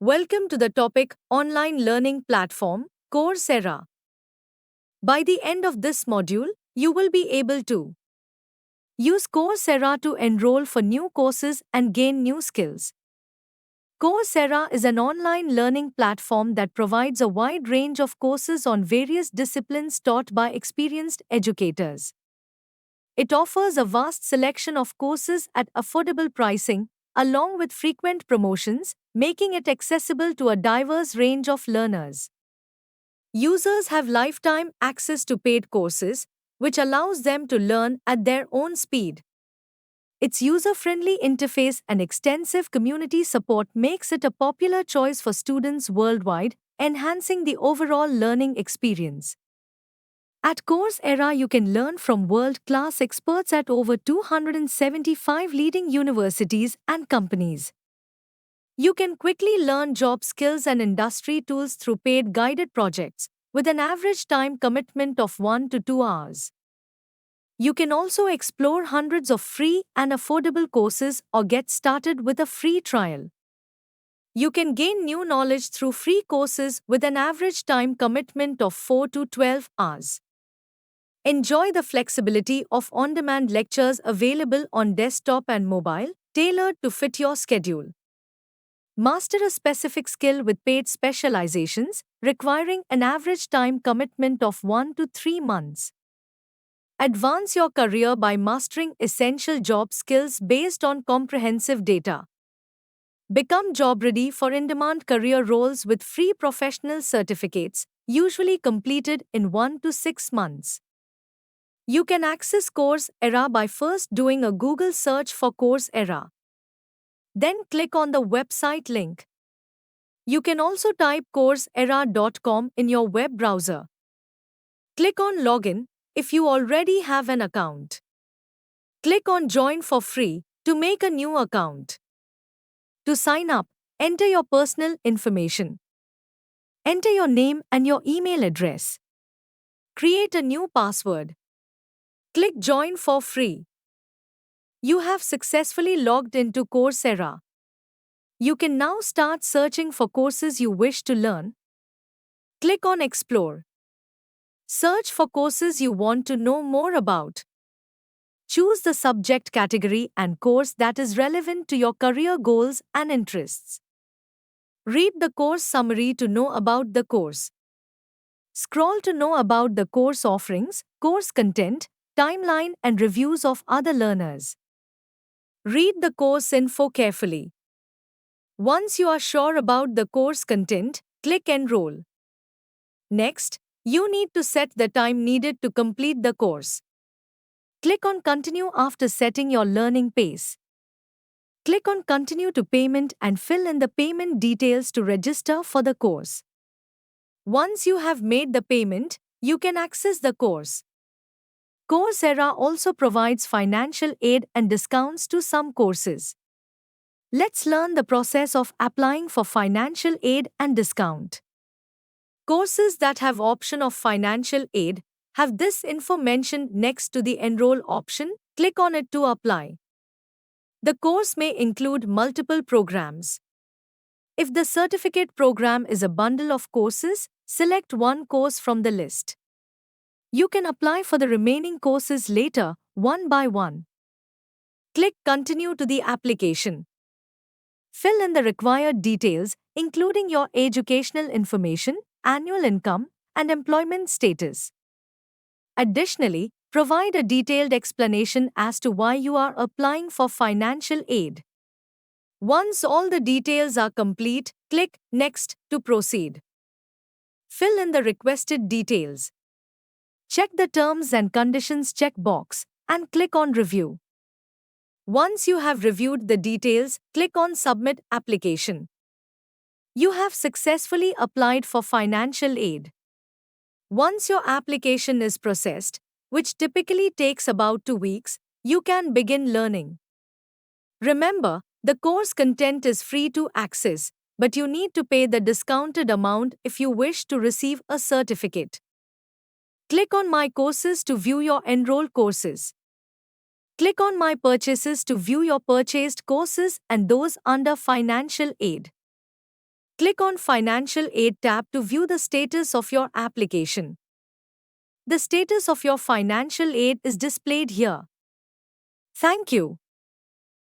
Welcome to the topic Online Learning Platform, Coursera. By the end of this module, you will be able to use Coursera to enroll for new courses and gain new skills. Coursera is an online learning platform that provides a wide range of courses on various disciplines taught by experienced educators. It offers a vast selection of courses at affordable pricing, along with frequent promotions, making it accessible to a diverse range of learners. Users have lifetime access to paid courses, which allows them to learn at their own speed. Its user-friendly interface and extensive community support makes it a popular choice for students worldwide, enhancing the overall learning experience. At Coursera, you can learn from world-class experts at over 275 leading universities and companies. You can quickly learn job skills and industry tools through paid guided projects, with an average time commitment of 1 to 2 hours. You can also explore hundreds of free and affordable courses or get started with a free trial. You can gain new knowledge through free courses with an average time commitment of 4 to 12 hours. Enjoy the flexibility of on-demand lectures available on desktop and mobile, tailored to fit your schedule. Master a specific skill with paid specializations, requiring an average time commitment of 1 to 3 months. Advance your career by mastering essential job skills based on comprehensive data. Become job ready for in-demand career roles with free professional certificates, usually completed in 1 to 6 months. You can access Coursera by first doing a Google search for Coursera. Then click on the website link. You can also type coursera.com in your web browser. Click on Login if you already have an account. Click on Join for free to make a new account. To sign up, enter your personal information. Enter your name and your email address. Create a new password. Click Join for free. You have successfully logged into Coursera. You can now start searching for courses you wish to learn. Click on Explore. Search for courses you want to know more about. Choose the subject category and course that is relevant to your career goals and interests. Read the course summary to know about the course. Scroll to know about the course offerings, course content, timeline, and reviews of other learners. Read the course info carefully. Once you are sure about the course content, click Enroll. Next, you need to set the time needed to complete the course. Click on Continue after setting your learning pace. Click on Continue to Payment and fill in the payment details to register for the course. Once you have made the payment, you can access the course. Coursera also provides financial aid and discounts to some courses. Let's learn the process of applying for financial aid and discount. Courses that have option of financial aid have this info mentioned next to the Enroll option. Click on it to apply. The course may include multiple programs. If the certificate program is a bundle of courses, select one course from the list. You can apply for the remaining courses later, one by one. Click Continue to the application. Fill in the required details, including your educational information, annual income, and employment status. Additionally, provide a detailed explanation as to why you are applying for financial aid. Once all the details are complete, click Next to proceed. Fill in the requested details. Check the Terms and Conditions checkbox and click on Review. Once you have reviewed the details, click on Submit Application. You have successfully applied for financial aid. Once your application is processed, which typically takes about 2 weeks, you can begin learning. Remember, the course content is free to access, but you need to pay the discounted amount if you wish to receive a certificate. Click on My Courses to view your enrolled courses. Click on My Purchases to view your purchased courses and those under financial aid. Click on Financial Aid tab to view the status of your application. The status of your financial aid is displayed here. Thank you.